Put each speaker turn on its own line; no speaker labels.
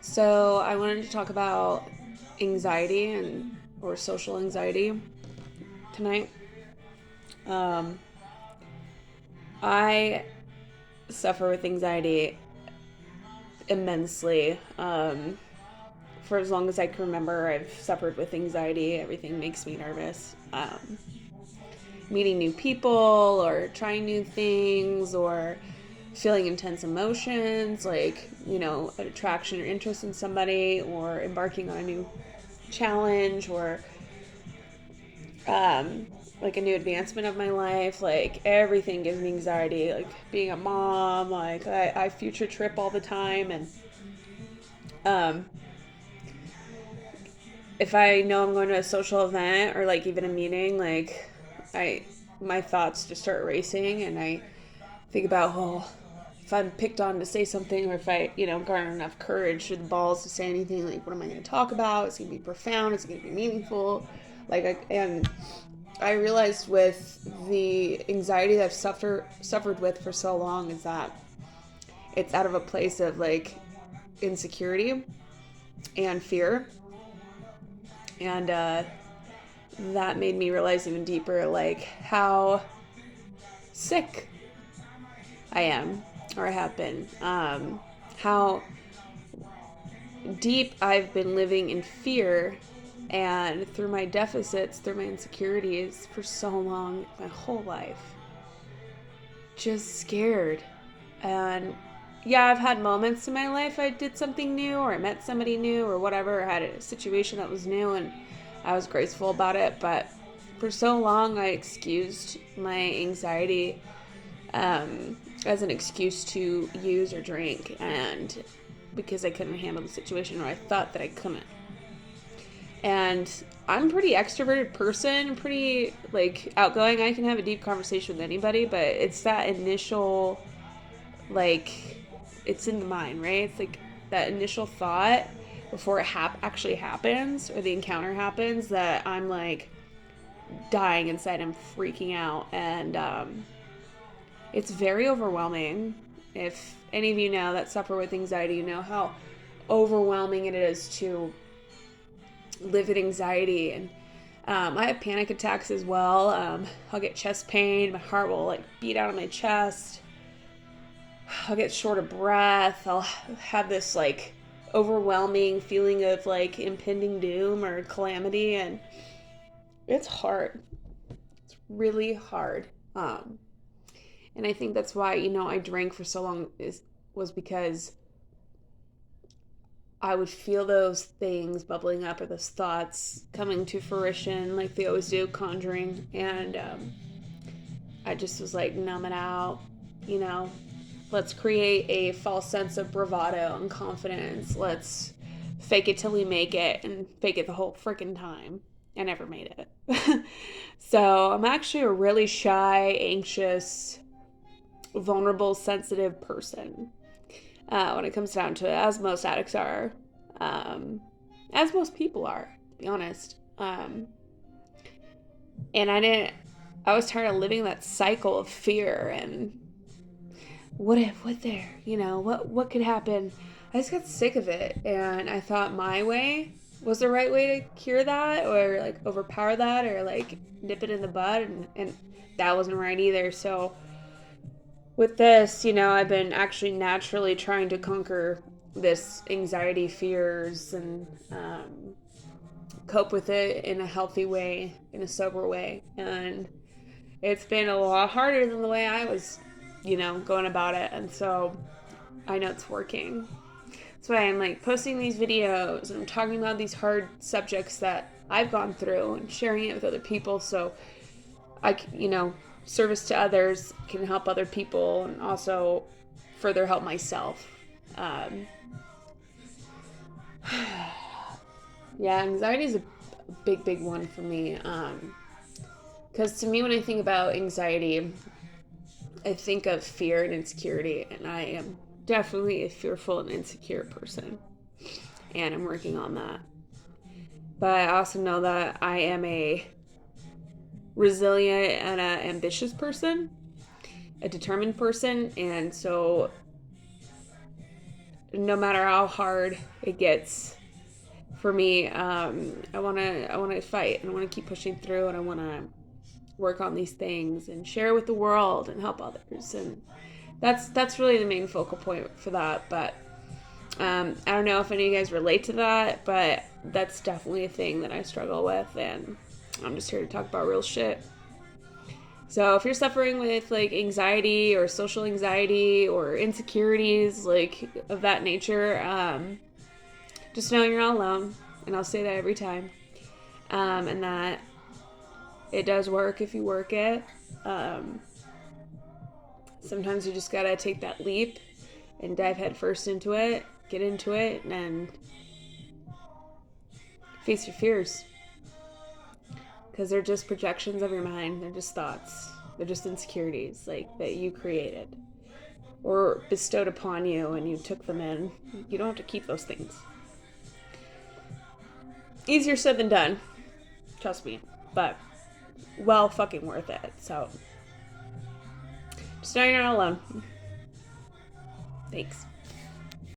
So I wanted to talk about anxiety and or social anxiety tonight. Um, I suffer with anxiety immensely. For as long as I can remember, I've suffered with anxiety. Everything makes me nervous. Meeting new people or trying new things or feeling intense emotions like, an attraction or interest in somebody or embarking on a new challenge or um, like a new advancement of my life. Like everything gives me anxiety. Like being a mom, like I future trip all the time, and um, if I know I'm going to a social event or like even a meeting, like I my thoughts just start racing, and I think about if I'm picked on to say something, or if I garner enough courage or the balls to say anything, like what am I going to talk about? It's going to be profound. It's going to be meaningful. And I realized with the anxiety that I've suffered with for so long is that it's out of a place of like insecurity and fear, and that made me realize even deeper like how sick I am or I have been, how deep I've been living in fear and through my deficits, through my insecurities for so long, my whole life. Just scared. And yeah, I've had moments in my life I did something new or I met somebody new or whatever, I had a situation that was new and I was graceful about it. But for so long, I excused my anxiety as an excuse to use or drink, and because I couldn't handle the situation or I thought that I couldn't. And I'm a pretty extroverted person, pretty like outgoing. I can have a deep conversation with anybody, but it's that initial like it's in the mind, right? It's like that initial thought before it actually happens or the encounter happens that I'm like dying inside. I'm freaking out, and it's very overwhelming. If any of you know that suffer with anxiety, you know how overwhelming it is to live with anxiety. And I have panic attacks as well. I'll get chest pain. My heart will like beat out of my chest. I'll get short of breath. I'll have this like overwhelming feeling of like impending doom or calamity, and it's hard. It's really hard. And I think that's why I drank for so long was because I would feel those things bubbling up or those thoughts coming to fruition, like they always do, conjuring, and I just was like, numb it out, you know. Let's create a false sense of bravado and confidence. Let's fake it till we make it and fake it the whole freaking time. I never made it. So I'm actually a really shy, anxious, vulnerable, sensitive person when it comes down to it, as most addicts are, um, as most people are, to be honest. And I was tired of living that cycle of fear and what if, what there, what could happen. I just got sick of it, and I thought my way was the right way to cure that, or like overpower that, or like nip it in the bud, and that wasn't right either. So with this, I've been actually naturally trying to conquer this anxiety, fears, and cope with it in a healthy way, in a sober way. And it's been a lot harder than the way I was, going about it. And so I know it's working. That's why I'm like posting these videos and I'm talking about these hard subjects that I've gone through and sharing it with other people. So service to others can help other people and also further help myself. Um, yeah, anxiety is a big, big one for me. Because to me, when I think about anxiety, I think of fear and insecurity, and I am definitely a fearful and insecure person, and I'm working on that. But I also know that I am a resilient and an ambitious person, a determined person, and so no matter how hard it gets for me, I want to fight, and I want to keep pushing through, and I want to work on these things and share with the world and help others. And that's really the main focal point for that. But I don't know if any of you guys relate to that, but that's definitely a thing that I struggle with, and I'm just here to talk about real shit. So if you're suffering with like anxiety or social anxiety or insecurities like of that nature, just know you're not alone. And I'll say that every time. And that it does work if you work it. Sometimes you just gotta take that leap and dive headfirst into it, get into it, and face your fears. Because they're just projections of your mind. They're just thoughts. They're just insecurities like that you created or bestowed upon you, and you took them in. You don't have to keep those things. Easier said than done. Trust me. But well fucking worth it. So just know you're not alone. Thanks.